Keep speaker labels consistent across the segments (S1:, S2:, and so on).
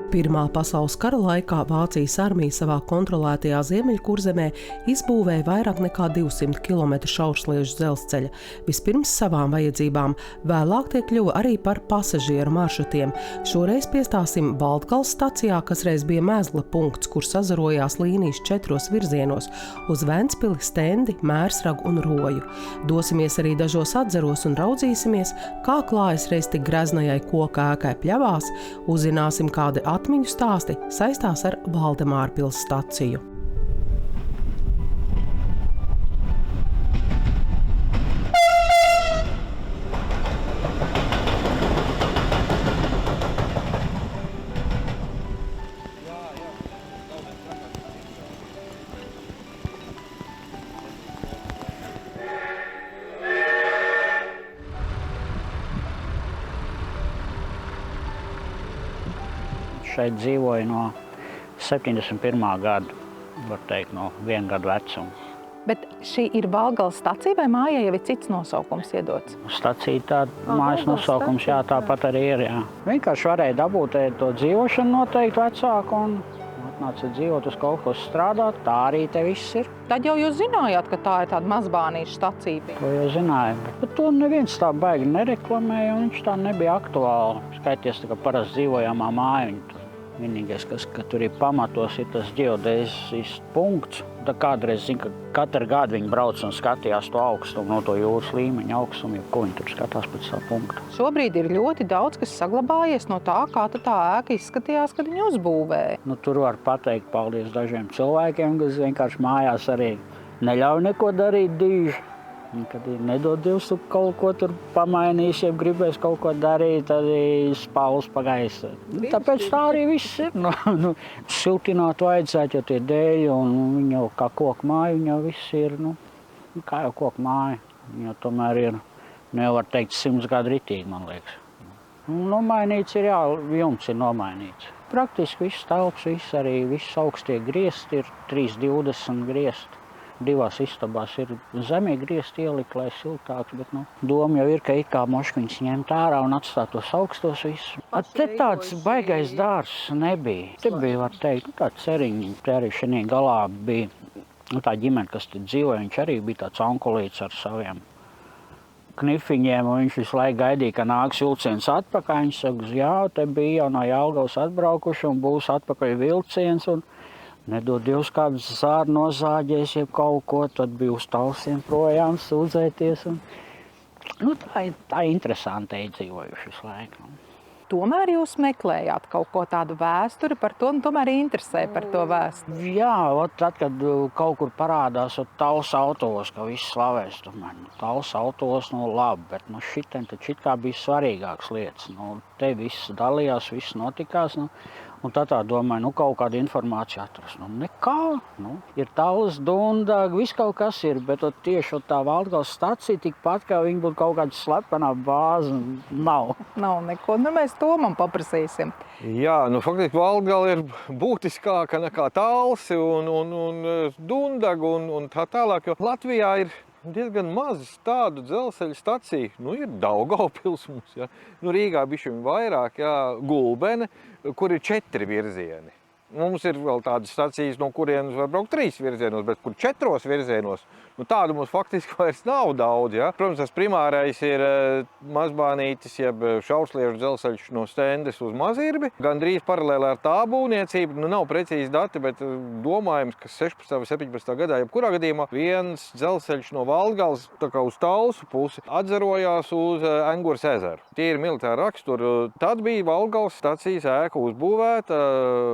S1: Pirmā pasaules kara laikā Vācijas armija savā kontrolētajā Ziemeļkurzemē izbūvēja vairāk nekā 200 km šaursliežu dzelzceļa. Vispirms savām vajadzībām, vēlāk tie kļuva arī par pasažieru maršrutiem. Šoreiz piestāsim Valdgales stacijā, kas reiz bija mēzgla punkts, kur sazarojās līnijas 4 virzienos – uz Ventspili, Stendi, Mērsragu un Roju. Dosimies arī dažos atzaros un raudzīsimies, kā klājas reiz tik greznajai koka ēkai Pļavās, uzzināsim, kādi atmiņu stāsti saistās ar Valdemārpils staciju.
S2: Šeit dzīvoju no 71. gada, var teikt, no 1 gadu vecuma.
S3: Bet šī ir Valdgales stacija vai mājai jau ir cits nosaukums iedots?
S2: Stacija tāda mājas nosaukums, jā, tāpat arī ir, jā. Vienkārši varēja dabūt to dzīvošanu noteikti vecāku un atnāca dzīvot uz kaut ko strādāt, tā arī te viss ir.
S3: Tad jau jūs zinājāt, ka tā ir tāda mazbānīša stacija?
S2: To jau zināju, bet to neviens tā baigi nereklamēja un viņš tā nebija aktuāli. Skaities, tā kā parasti dzīvojamā māja. Vienīgais, ka tur ir pamatos, ir tas ģeodēzijas punkts. Tā kādreiz zina, ka katru gadu viņi brauc un skatījās to augstumu, no to jūras līmeņa augstumu, ko viņi tur skatās pēc tā punkta.
S3: Šobrīd ir ļoti daudz, kas saglabājies no tā, kā tā ēka izskatījās, kad viņi uzbūvēja.
S2: Tur var pateikt paldies dažiem cilvēkiem, kas vienkārši mājās arī neļauj neko darīt dīži. Kad nedod Dievs, tu kaut ko tur pamainīs, ja gribēs kaut ko darīt, tad spaules pa gaisu. Tāpēc tā arī viss ir. Siltināt vajadzētu, jo tie dēļi, un viņi jau kā koku māja, viņi jau viss ir, kā jau koku māja. Viņi jau tomēr ir, nevar teikt, 100 gadu ritīgi, man liekas. Nomainīts ir, jā, jumts ir nomainīts. Praktiski viss telps, viss augstie griesti ir 3,20 griesti. 2 istabās ir zemie griesti ielikt, lai siltāks, bet doma jau ir, ka it kā moškiņas ņemt ārā un atstāt tos augstos visus. Te tāds baigais dārs nebija. Te bija, var teikt, tā ceriņa. Te arī šajā galā bija tā ģimene, kas te dzīvoja. Viņš arī bija tāds onkulīts ar saviem knifiņiem, un viņš visu laiku gaidīja, ka nāks vilciens atpakaļ. Viņš saka, jā, te bija jau no Jelgavas atbraukuši un būs atpakaļ vilciens. Nedod Dievs, kādas zāri nozāģēs, ja kaut ko, tad bija uz tausiem projām sūdzēties. Tā interesanti dzīvojuši visu laiku.
S3: Tomēr jūs meklējāt kaut ko tādu vēsturi par to, un tomēr interesē par to vēsturi.
S2: Jā, tad, kad kaut kur parādās Taulas autos, ka viss slavēs, tomēr Taulas autos, labi, bet šitien taču it kā bija svarīgākas lietas. Te viss dalījās, viss notikās. Un tā domāju, kaut kāda informācija atrast. Nekā. Ir Taulas Dunda, viss kaut kas ir, bet tieši tā Valdgales stacija tikpat, kā viņa būtu kaut kāda slepenā bāze, nav.
S3: Nav neko, mēs Tomam paprasīsim.
S4: Jā, faktiski Valdgale ir būtiskāka nekā Taulas un Dundaga un tā tālāk, jo Latvijā ir diezgan maz tādu dzelzceļa staciju. Ir Daugavpils mums, ja. Rīgā bišķiņ vairāk, jā, Gulbene, kur ir 4 virzieni. Mums ir vēl tādas stacijas, no kurienes var braukt 3 virzienos, bet kur 4 virzienos, tādu mums faktiski vairs nav daudz, ja. Protams, tas primārais ir mazbānītis, jeb šaursliežu dzelzceļš no Stendes uz Mazirbi. Gandrīz paralēli ar tā būvniecību, nav precīzi dati, bet domājams, ka 16. vai 17. gadā, jebkurā gadījumā, viens dzelzceļš no Valdgales, tā kā uz Talsu pusi, atzarojās uz Engures ezeru. Tie ir militāri raksturi. Tad bija Valdgales stacijas ēka uzbūvēta,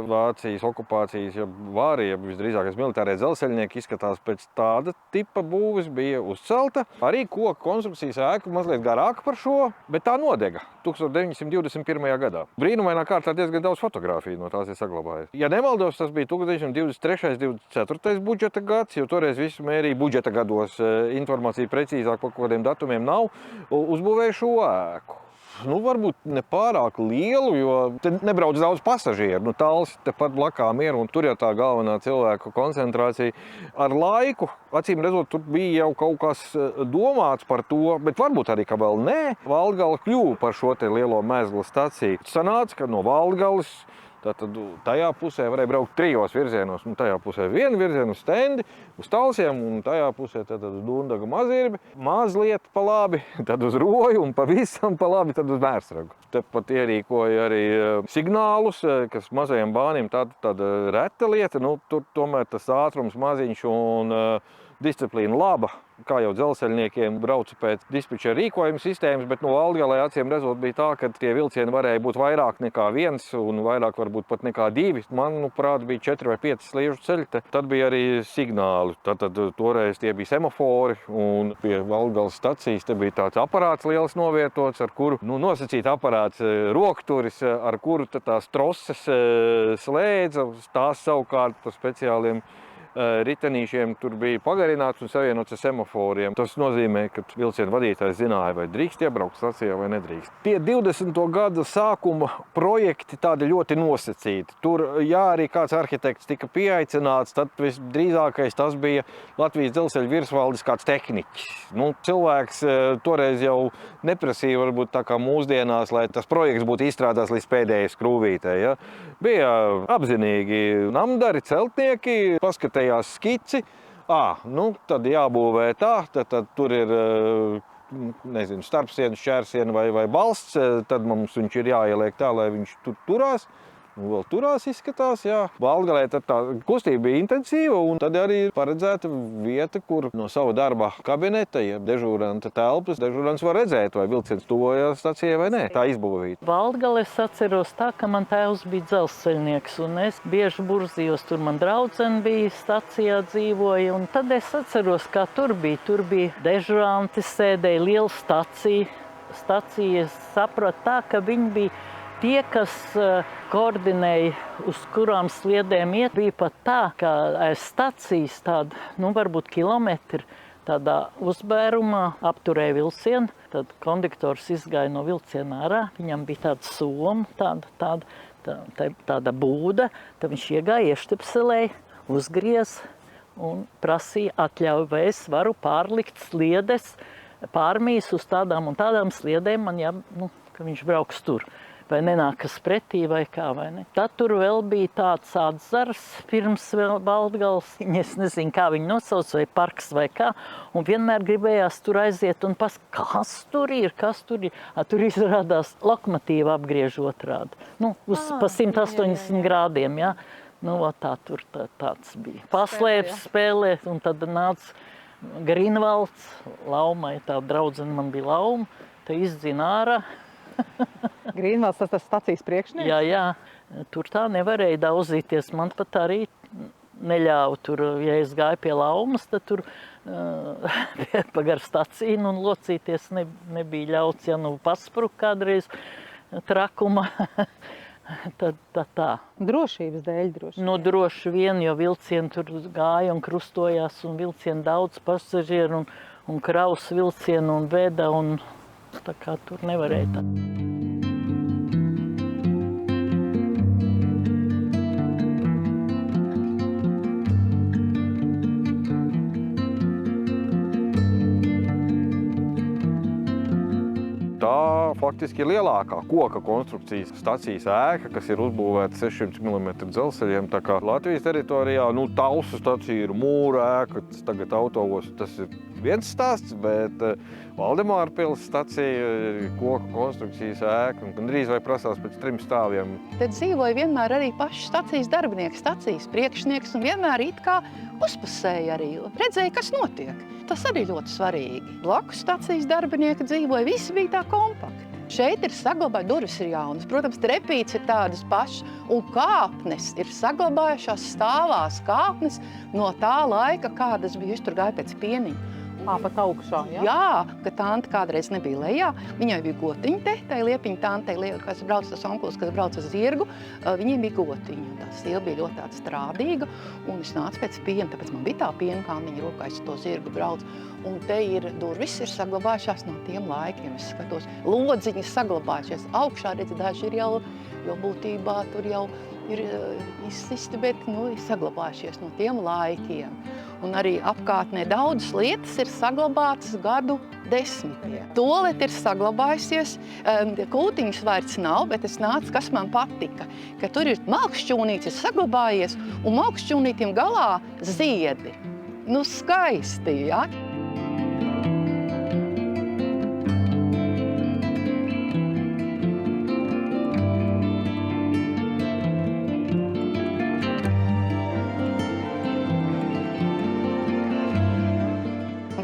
S4: Vācijas okupācijas, ja vāri, ja visdrīzākais militārie dzelzceļnieki izskatās pēc tāda tipa būvis, bija uzcelta. Arī koka konstrukcijas ēka mazliet garāka par šo, bet tā nodega 1921. gadā. Brīnumainā kārtā diezgan daudz fotogrāfiju no tās ir saglabājies. Ja nemaldos, tas bija 1923. 24. budžeta gads, jo toreiz visu mērīja budžeta gados, informācija precīzāk par kādiem datumiem nav, uzbūvēja šo ēku. Varbūt ne pārāk lielu, jo te nebrauc daudz pasažieru. Tals tepat blakām ir, un tur jau tā galvenā cilvēku koncentrācija. Ar laiku, acīm redzot, tur bija jau kaut kas domāts par to, bet varbūt arī, ka vēl nē. Valdgale kļuva par šo te lielo mēzgla staciju. Sanāca, ka no Valdgales Tātad tajā pusē varēja braukt 3 virzienos. Tajā pusē vienu virzienu uz stendi, uz Talsiem, un tajā pusē tad uz Dundagu Mazirbi. Mazliet pa labi, tad uz Roju un pavisam pa labi tad uz Mērsragu. Tepat ierīkoja arī signālus, kas mazajiem bāniem tāda reta lieta. Tur tomēr tas ātrums maziņš un disciplīna laba, kā jau dzelzceļniekiem brauca pēc dispečera rīkojuma sistēmas, bet Latgalē acīm redzot bija tā, ka tie vilcieni varēja būt vairāk nekā 1 un vairāk varbūt pat nekā 2. Manuprāt, bija 4 vai 5 sliežu ceļi. Tad bija arī signāli. Tad toreiz tie bija semafori un pie Latgales stacijas te bija tāds aparāts liels novietots, ar kuru nosacīt aparāts rokturis, ar kuru tās troses slēdza, tās savukārt pa speciāliem ritenīšiem tur bija pagarināts un savienots ar semaforiem. Tas nozīmē, ka vilciena vadītājs zināja, vai drīkst iebraukt stacijā vai nedrīkst. Tie 20. gada sākuma projekti tādi ļoti nosacīti. Tur, ja arī kāds arhitekts tika pieaicināts, tad visdrīzākais tas bija Latvijas dzelzceļa virsvaldes kāds tehniķis. Cilvēks toreiz jau neprasīja varbūt tā kā mūsdienās, lai tas projekts būtu izstrādāts līdz pēdējai skrūvītei. Ja? Bija apzinīgi namdari, celtnieki, paskatījās skici. Tad jābūvē tā, tad tur ir starpsiena, šķērsiena vai balsts, tad mums viņš ir jāieliek tā, lai viņš tur turās. Vēl turās izskatās, jā. Latgalē tad tā kustība bija intensīva, un tad arī paredzēta vieta, kur no sava darba kabineta, ja dežūranta telpas, dežūrants var redzēt, vai vilciens tuvojās stacijai vai nē. Tā izbūvīta.
S5: Latgalē es atceros tā, ka man tēvs bija dzelzceļnieks, un es bieži burzījos, tur man draudzene bija, stacijā dzīvoja, un tad es atceros, kā tur bija. Tur bija dežuranti, sēdēja liela stacija. Stacija, es sapratu tā, ka viņi bija tie, kas koordinēja, uz kurām sliedēm iet, bija pat tā, ka aiz stacijas tāda, varbūt kilometri, tādā uzbērumā apturēja vilcienu. Tad konduktors izgāja no vilciena ārā, viņam bija tāda soma, tāda būda, tad viņš iegāja, ieštepselēja, uzgriez un prasīja atļauju, vai es varu pārlikt sliedes, pārmīs uz tādām un tādām sliedēm, ka viņš brauks tur. Vai nenākas pretī, vai kā, vai ne. Tad tur vēl bija tāds atzars pirms Latgales. Es nezinu, kā viņu nosauc, vai parks, vai kā. Un vienmēr gribējās tur aiziet un kas tur ir. Tur izrādās lokomotīva apgriež otrādi. Pa 180 grādiem, jā. Tā tur tāds bija. Paslēps spēlē, un tad nāca Grinvalds, Laumai, tā draudzene man bija Lauma, te izdzina ārā.
S3: Grīnvalds, tas stacijas priekšnieks?
S5: Jā, tur tā nevarēja daudzīties. Man pat arī neļāva tur, ja es gāju pie Laumas, tad tur pagar staciju un locīties nebija ļauts, ja paspruk kādreiz trakuma. Tad tā.
S3: Drošības dēļ droši.
S5: Droši vien, jo vilcieni tur gāja un krustojās, un vilcieni daudz pasažieru un kravas vilcienu un veda, un tā kā tur nevarēja tā.
S4: Tā faktiski ir lielākā koka konstrukcijas stacijas ēka, kas ir uzbūvēta 600 mm dzelzceļiem. Tā kā Latvijas teritorijā, Talsu stacija ir mūra ēka, tagad autoos tas ir viens stāsts, bet Valdemāra pils stacija ir koka konstrukcijas ēka, un gandrīz vai prasās pēc 3 stāviem.
S6: Te dzīvoja vienmēr arī paši stacijas darbinieki, stacijas priekšnieks, un vienmēr it kā uzpusēja arī, redzēja, kas notiek. Tas arī ļoti svarīgi. Blakus stacijas darbinieki dzīvoja, visi bija tā kompakti. Šeit ir saglabāja, durvis ir jaunas, protams, trepītes ir tādas pašas, un kāpnes ir saglabājušās stāvās kāpnes no tā laika, kādas bija, es tur gāju pēc pieniņa.
S3: Pat augšā, jā?
S6: Jā, ka tante kādreiz nebija lejā. Viņai bija gotiņa te, tai liepiņa tantei, kas brauc tas onkulis, kas brauc uz zirgu, viņiem bija gotiņa. Tā sieva bija ļoti tāda strādīga, un es nācu pēc piena, tāpēc man bija tā piena, kā viņa rokā es to zirgu brauc. Un te ir durvis ir saglabājušās no tiem laikiem, es skatos. Lodziņas saglabājušies. Augšā, redz, daži ir jau būtībā tur jau ir izsisti, bet ir saglabājušies no tiem laikiem. Un arī apkārtnē daudzas lietas ir saglabātas gadu desmitiem. Tualete ir saglabājusies, kūtiņas vairs nav, bet es nācu, kas man patika, ka tur ir malkšķūnītis saglabājies un malkšķūnītim galā ziedi. Nu, skaisti, ja?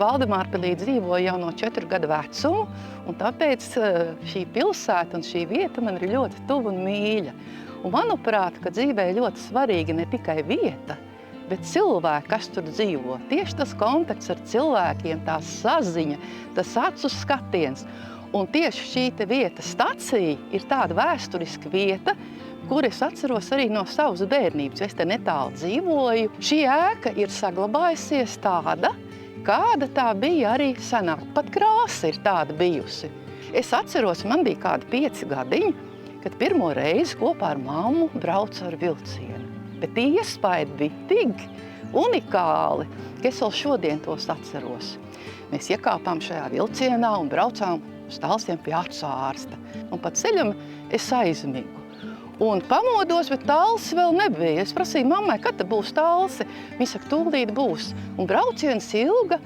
S6: Valdemārpilī dzīvoju jau no 4 gadu vecumu, un tāpēc šī pilsēta un šī vieta man ir ļoti tuva un mīļa. Un manuprāt, ka dzīvē ir ļoti svarīga ne tikai vieta, bet cilvēki, kas tur dzīvo. Tieši tas kontakts ar cilvēkiem, tā saziņa, tas acu skatiens. Un tieši šī vieta stacija ir tāda vēsturiska vieta, kur es atceros arī no savas bērnības. Es te netālu dzīvoju. Šī ēka ir saglabājusies tāda, kāda tā bija arī senāk. Pat krāsa ir tāda bijusi. Es atceros, man bija kādi 5 gadiņi, kad pirmo reizi kopā ar mammu braucu ar vilcienu. Bet iespaidi bija tik unikāli, ka es vēl šodien tos atceros. Mēs iekāpām šajā vilcienā un braucām uz Talsiem pie acu ārsta. Un pa ceļam es aizmigu. Un pamodos, bet Talsi vēl nebija. Es prasīju mammai, kad te būs Talsi. Viņa saka, tūlīt būs. Un brauciens ilga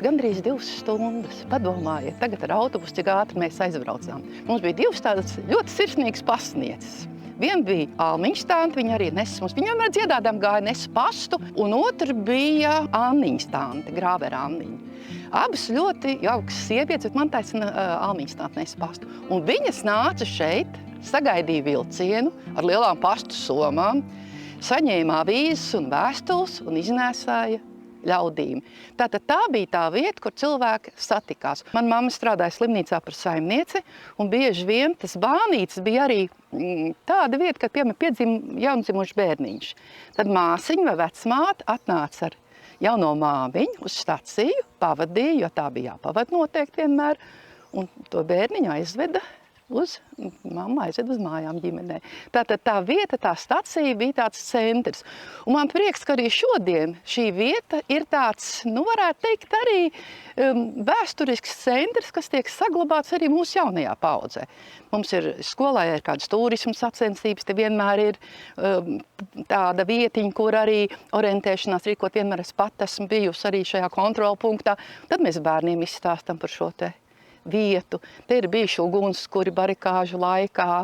S6: gandrīz 2 stundas. Padomājiet, tagad ar autobusu, cik ātri mēs aizbraucām. Mums bija 2 tādas ļoti sirsnīgas pasnieces. Viena bija Almiņas tante, viņa arī nes mums. Viņa vienmēr dziedādām gāja nes pastu, un otra bija Anniņas tante, Grāvera Anniņa. Abas ļoti jaukas sievietes, bet man taisina Almiņas tante nes pastu. Un viņas nāca šeit, sagaidīja vilcienu ar lielām pastu somām, saņēma avīzes un vēstules un iznēsāja ļaudīm. Tātad tā bija tā vieta, kur cilvēki satikās. Man mamma strādāja slimnīcā par saimnieci, un bieži vien tas bānītis bija arī tāda vieta, kad piemēram piedzima jaundzimušs bērniņš. Tad māsiņa vai vecmāte atnāca ar jauno māmiņu uz staciju, pavadīja, jo tā bija jāpavad noteikti vienmēr, un to bērniņu aizveda mamma aizved uz mājām ģimenē. Tātad tā vieta, tā stacija bija tāds centrs. Un man prieks, ka arī šodien šī vieta ir tāds, nu varētu teikt, arī vēsturisks centrs, kas tiek saglabāts arī mūsu jaunajā paudzē. Mums ir skolā ir kādas turismu sacensības, te vienmēr ir tāda vietiņa, kur arī orientēšanās rīkot, vienmēr es pat esmu bijusi arī šajā kontrolpunktā. Tad mēs bērniem izstāstam par šo te vietu. Te ir bijuši ugunskuri barikāžu laikā,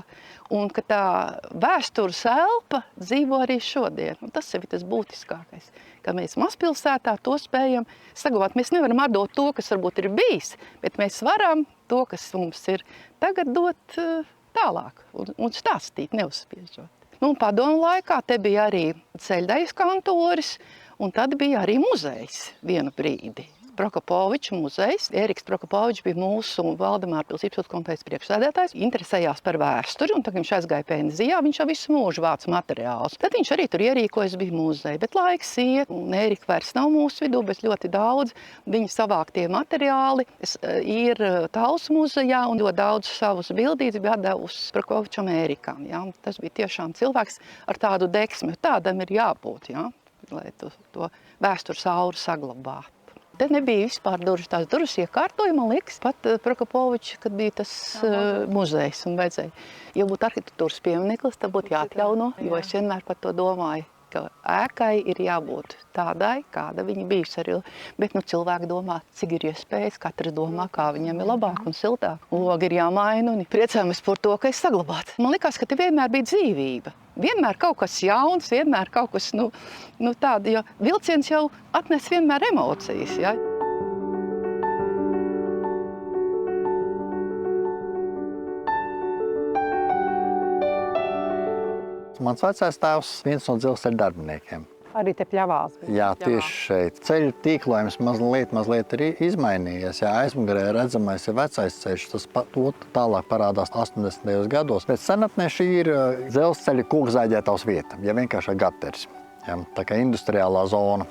S6: un ka tā vēstures elpa dzīvo arī šodien. Un tas ir tas būtiskākais, ka mēs mazpilsētā to spējam saglabāt. Mēs nevaram atdot to, kas varbūt ir bijis, bet mēs varam to, kas mums ir tagad, dot tālāk un stāstīt, neuzspiežot. Nu, padomu laikā te bija arī ceļdaļas kantoris, un tad bija arī muzejs vienu brīdi. Prokopoviča muzejs. Ēriks Prokopovičs bija mūsu Valdemārpils īpašos komitejas priekšsēdētājs, interesējās par vēsturi, un tad viņš aizgāja pensijā, viņš jau visu mūžu vāca materiālus. Tad viņš arī tur ierīkojas, bija muzeja, bet laiks iet, un Ērika vairs nav mūsu vidū, bet ļoti daudz viņa savāktie materiāli ir Talsu muzejā, un ļoti daudz savus bildītes bija atdevusi Prokopovičam Ērikam. Ja? Tas bija tiešām cilvēks ar tādu deksmi, tādam ir jābūt, ja? Lai to vēstures auru saglabātu. Te nebija vispār durvis, tās durvis iekārtoja, man liekas, pat Prokopovičs, kad bija tas muzejs un vajadzēja. Ja būtu arhitektūras piemineklis, tad būtu jāatjauno, jo es vienmēr par to domāju, ka ēkai ir jābūt tādai, kāda viņa bijusi arī. Bet cilvēki domā, cik ir iespējas, katrs domā, kā viņam ir labāk un siltāk. Logi ir jāmaina un priecājamies par to, ka ir saglabāts. Man likās, ka te vienmēr bija dzīvība. Vienmēr kaut kas jauns, vienmēr kaut kas tāda, jo vilciens jau atnes vienmēr emocijas. Ja?
S7: Mans vecais tēvs viens no dzelzceļa darbiniekiem.
S3: Arī te pļavās.
S7: Jā, tieši šeit. Ceļu tīklojums mazliet ir izmainījies. Jā, aizmugurē redzamais ir vecais ceļš, tas tālāk parādās 80. gados. Bet senatnē šī ir dzelzceļa kūkzāģētavas vieta, ja vienkārši gaters. Jā, tā kā industriālā zona.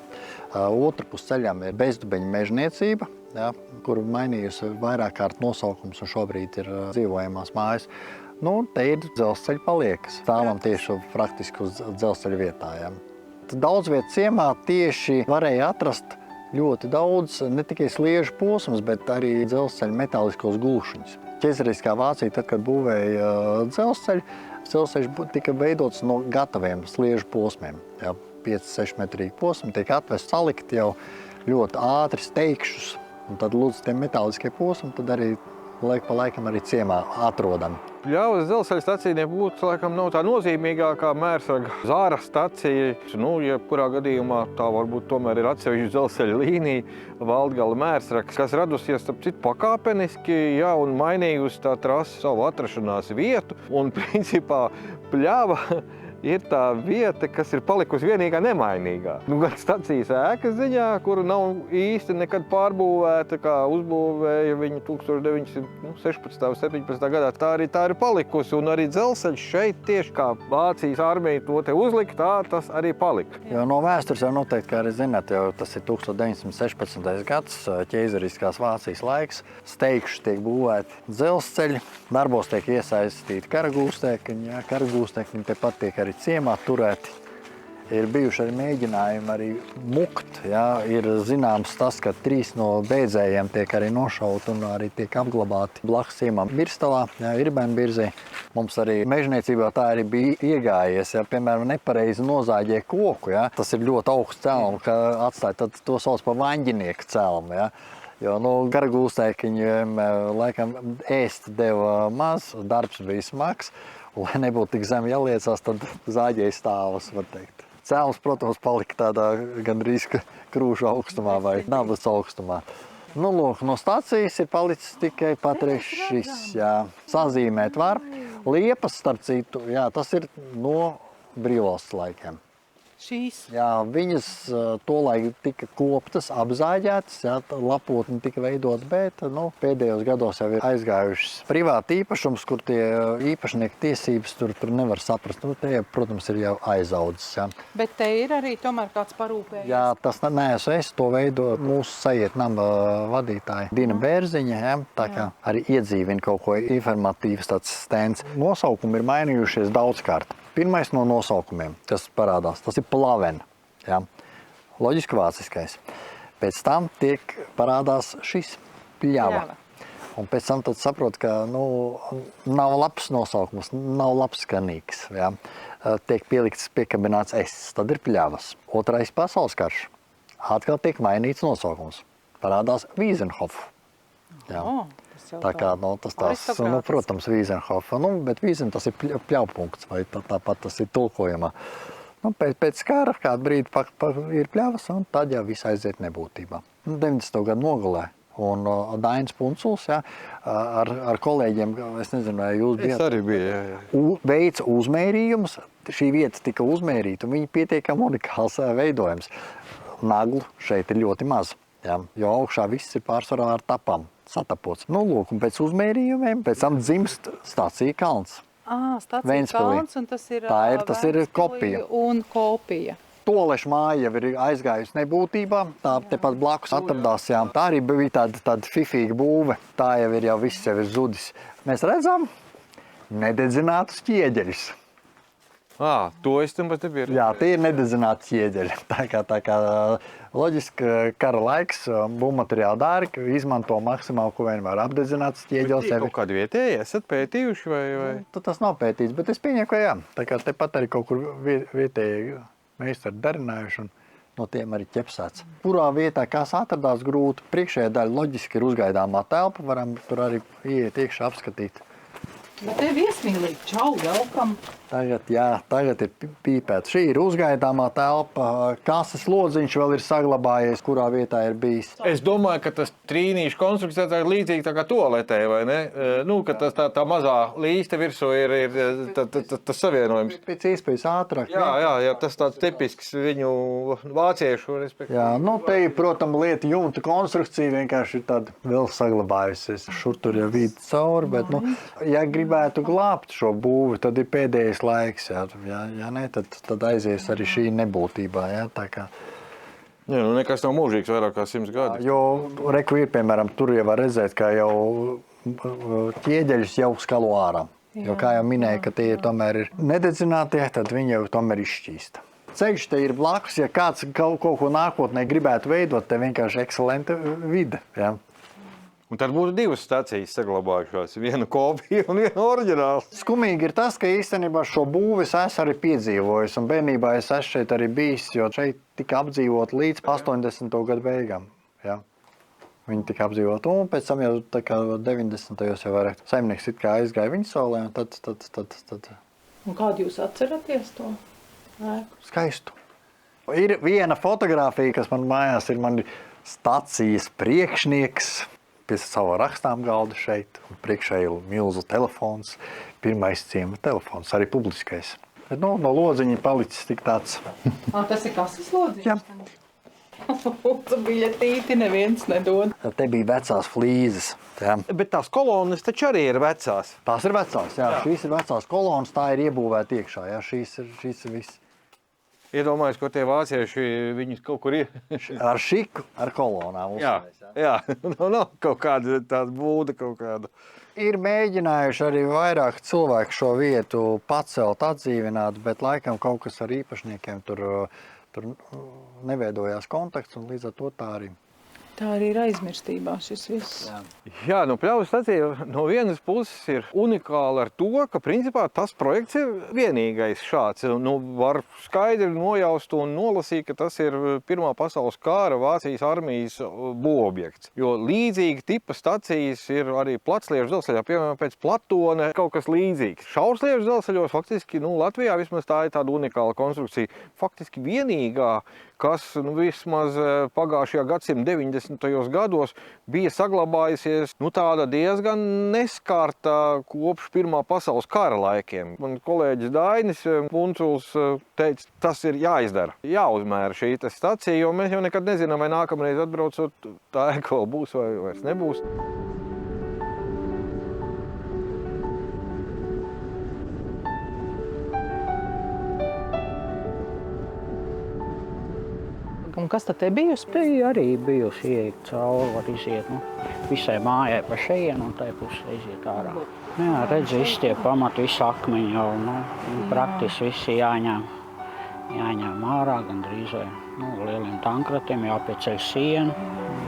S7: Otra pus ceļām ir bezdubeņu mežniecība, jā, kur mainījusi vairāk kārt nosaukums un šobrīd ir dzīvojamās mājas. Te ir dzelzceļa paliekas. Stāvam tieši praktiski uz dzelzceļa vietā. Jā. bet daudz vietu ciemā tieši varēja atrast ļoti daudz ne tikai sliežu posmus, bet arī dzelzceļa metāliskos gulšņus. Ķeizariskā Vācija, tad, kad būvēja dzelzceļš tika veidots no gataviem sliežu posmiem. 5-6 metrīgi posmi tiek atvest salikt jau ļoti ātri steigšus, un tad lūdzu tie metāliskie posmi, tad arī laik pa laikam arī ciemā atrodami.
S4: Pļavas dzelzceļa stacija nebūtu laikam nav tā nozīmīgākā Mērsraga Zāra stacija. Jebkurā gadījumā tā varbūt tomēr ir atsevišķa dzelzceļa līnija Valdgala Mērsrags, kas radusies starp citu pakāpeniski, un mainījusi tā trasi savu atrašanās vietu. Un principā Pļava ir tā vieta, kas ir palikusi vienīgā nemainīgā. Gan stacijas ēkas ziņā, kuru nav īsti nekad pārbūvēta, kā uzbūvēja viņa 1916. un 17. gadā. Tā ir palikusi, un arī dzelzceļš šeit tieši kā Vācijas armija to te uzlika, tā tas arī palika.
S7: Jo no vēstures jau noteikti, kā arī zināt, jau tas ir 1916. gads, ķeizariskās Vācijas laiks, steigšus tiek būvēti dzelzceļi, darbos tiek iesaistīti karagūstekņi, karagūstekņi tepat tiek arī ciemā turēti. Ir bijuši arī mēģinājumi arī mukt. Ir zināms tas, ka 3 no bēdzējiem tiek arī nošauti un arī tiek apglabāti blakus ciemām Birstalā, Irbēnbirzī. Mums arī mežniecībā tā arī bija iegājies. Piemēram, nepareizi nozāģē koku. Tas ir ļoti augsts celms, ka atstāja, tad to sauc par vaņģinieku celmu. Jo karagūstēkiņiem laikam ēst deva maz, darbs bija smags. Lai nebūtu tik zemi jāliecās, tad zāģēja stāvus, var teikt. Cēlums, protams, palika tādā gandrīz krūšu augstumā vai dabas augstumā. Lūk, no stacijas ir palicis tikai patreiz šis, sazīmēt var. Liepas, starp citu, tas ir no brīvvalsts laikiem.
S3: Šīs?
S7: Viņas tolaik tika koptas, apzāģētas, lapotni tika veidot, bet pēdējos gados jau ir aizgājušas privāti īpašums, kur tie īpašnieku tiesības tur nevar saprast. Te, protams, ir jau aizaudzis.
S3: Bet te ir arī tomēr kāds parūpējies?
S7: Jā, tas neesmu es, to veido mūsu sajietnama vadītāja Dina Bērziņa, tā kā arī iedzīvina kaut ko informatīvs tāds stends. Nosaukumi ir mainījušies daudzkārt. Pirmais no nosaukumiem, kas parādās, tas ir plavena, loģiski vāciskais. Pēc tam parādās šis pļava. Un pēc tam tad saprot, ka nav labs nosaukums, nav labs skanīgs. Tiek pielikts piekabināts S, tad ir pļavas. Otrais pasaules karš, atkal tiek mainīts nosaukums. Parādās Wiesenhof. Tā kā tas tās, protams, Wiesenhofa, bet Wiesen tas ir pļaupunkts, vai tāpat tas ir tulkojumā. Pēc kara kādu brīdi ir pļavas, un tad jau viss aiziet nebūtībā. 90. gadu nogalē, un Dainis Punculs, ar kolēģiem, es nezinu, vai jūs bijat.
S4: Es arī biju,
S7: veica uzmērījumus, šī vieta tika uzmērīta, un viņa pietiekami unikāls veidojums. Naglu šeit ir ļoti maz, jo augšā viss ir pārsvarā ar tapām. Satapots. Lūk, un pēc uzmērījumiem, pēc tam dzimst stacija kalns.
S3: Stacija kalns, un tas ir
S7: kopija.
S3: Un kopija.
S7: Toleša māja jau ir aizgājusi nebūtībā, tā tepat blakus atradās, Tā arī bija tāda fifīga būve, tā jau ir viss jau ir zudis. Mēs redzam nededzinātus ķieģeļus.
S4: To es tam pat nebiju.
S7: Tie ir nededzināti ķieģeļi. Tā kā loģiski kara laiks, būvmateriāla dārgi, izmanto maksimāli, ko vien var apdedzināts ķieģeļus.
S4: Kaut kādu vietēji esat pētījuši vai?
S7: Tas nav pētīts, bet es pieņemu, ka jā. Tā kā tepat arī kaut kur vietēji meistari darinājuši un no tiem arī ķepsēts. Kurā vietā, kas atradās grūti, priekšējā daļa loģiski ir uzgaidāmā telpa, varam tur arī ieiet iekšā apskatīt.
S3: Bet te viesmīlīgi, čau, welcome.
S7: Tagad ir pīpēts. Šī ir uzgaidāmā telpa. Kases lodziņš vēl ir saglabājies, kurā vietā ir bijis.
S4: Es domāju, ka tas trīnīšu konstrukcija tā ir līdzīga tā kā toaletē, vai ne? Ka tā mazā līste virsū ir tas savienojums.
S7: Pēc iespējas ātrāk.
S4: Jā, tas tāds tipisks viņu vāciešu.
S7: Te ir, protams, lieta jumta konstrukcija vienkārši ir tāda vēl saglabājusies. Šur tur jau vīd cauri, bet, ja gribētu glābt šo būvi, tad ir pēdējais laiks, ja ne, tad aizies arī šī nebūtībā, tā kā.
S4: Nekas nav mūžīgs vairāk kā 100 gadi.
S7: Jo, reku ir, piemēram, tur jau var redzēt, ka jau ķieģeļus jau skalo ārā. Jo, kā jau minēja, ka tie tomēr ir nededzinātie, tad viņi jau tomēr izšķīsta. ceļš te ir blakus, ja kāds kaut ko nākotnē gribētu veidot, te vienkārši ekscelenta vide. Ja?
S4: Un tad būtu 2 stacijas saglabājušās, viena kopija un viena oriģināla.
S7: Skumīgi ir tas, ka īstenībā šo būvi es esmu arī piedzīvojis, un bērnībā es esmu šeit arī bijis, jo šeit tika apdzīvot līdz 80. gadu beigām. Ja? Viņi tika apdzīvot, un pēc tam jau tā kā 90. jau vairāk saimnieks it kā aizgāja viņu solē, un tad.
S3: Un kādu jūs atceraties to ēku?
S7: Skaistu. Ir viena fotografija, kas man mājās ir mani stacijas priekšnieks, pie sava rakstām galda šeit, un priekšā ir milzu telefons, pirmais ciema telefons, arī publiskais. Bet, no lodziņa palicis tik tāds.
S3: Tas ir kases lodziņš?
S7: Jā.
S3: Tu biļetīti neviens nedod.
S7: Te bija vecās flīzes. Jā.
S4: Bet tās kolonas taču arī ir vecās.
S7: Tās ir vecās, jā. Šīs ir vecās kolonas, tā ir iebūvēta iekšā, jā. Šīs ir viss.
S4: Iedomājos, ko tie vācieši viņus kaut kur ir.
S7: Ar šiku, ar kolonām.
S4: Jā. Nav kaut kāda tāda būda kaut kāda.
S7: Ir mēģinājuši arī vairāk cilvēku šo vietu pacelt, atdzīvināt, bet laikam kaut kas ar īpašniekiem tur neveidojās kontakts, un līdz ar to tā arī.
S3: Tā arī ir aizmirstībā šis viss.
S4: Jā, pļauju stacija no vienas puses ir unikāla ar to, ka principā tas projekts ir vienīgais šāds. Var skaidri nojaust un nolasīt, ka tas ir Pirmā pasaules kara Vācijas armijas būvobjekts. Jo līdzīgi tipa stacijas ir arī platsliežu dzelzceļā, piemēram, pēc Platona kaut kas līdzīgs. Šaursliežu dzelzceļos faktiski, Latvijā vismaz tā ir tāda unikāla konstrukcija. Faktiski vienīgā, kas vismaz pagājušajā gadsimta 90. gados bija saglabājusies tāda diezgan neskarta kopš Pirmā pasaules kara laikiem. Man kolēģis Dainis Punculs teica, tas ir jāizdara, jāuzmēra šī stacija, jo mēs jau nekad nezinām, vai nākamreiz atbraucot tā ēka vēl būs vai vairs nebūs.
S3: Un kas tad te bijusi?
S2: Te arī bijusi ieiet cauri, var iziet visai mājai pa šejienu un tai pusē iziet ārā. Jā, redzi, visi tie pamati, visi akmeņi jau, praktiski visi jāņem ārā, gandrīz vai lieliem tankratiem, jāpieceļ sienu,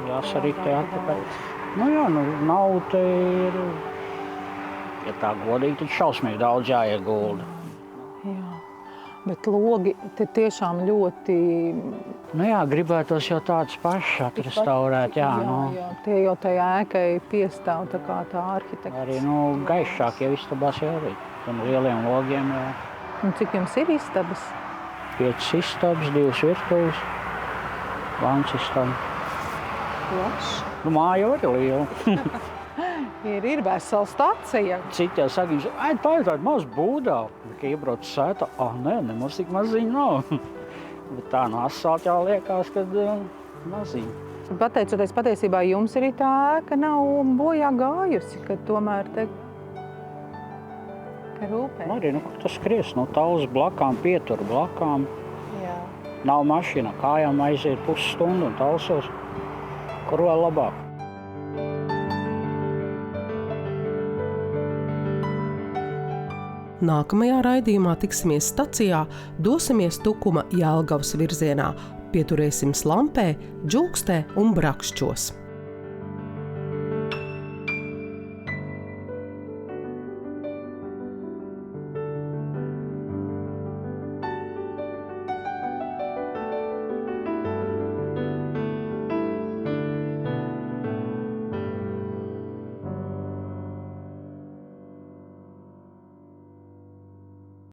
S2: jāsarīktē atpakaļ. Nav te ir, ja tā godīgi, tad šausmīgi daudz jāiegulda.
S3: Jā, bet logi te tiešām ļoti...
S2: Gribētos jau tādus pašus atrestaurēt, jā.
S3: Tie jau tajā ēkai piestāv tā kā tā arhitekts.
S2: Arī, gaišākie istabās jau arī, un lieliem logiem jau.
S3: Un cik jums ir istabas?
S2: 5 istabas, 2 virtuves, vans istaba.
S3: Plašs.
S2: Māja jau arī liela.
S3: Ir vesela stacija.
S2: Citi jau saka, tā ir tāda maza būdā, ka iebrauc sētā, nemaz tik maziņa nav. Bet tā no asfalta jau liekas, ka maziņa.
S3: Pateicoties patiesībā, jums arī tā ēka nav bojā gājusi, ka tomēr te rūpē.
S2: Arī, kur tas skries, tāls blakām, pietur blakām.
S3: Jā.
S2: Nav mašīna, kājām aiziet pusstundu un talsos, kur vēl labāk.
S1: Nākamajā raidījumā tiksimies stacijā, dosimies Tukuma Jelgavas virzienā, pieturēsim Slampē, Džūkstē un Brakšķos.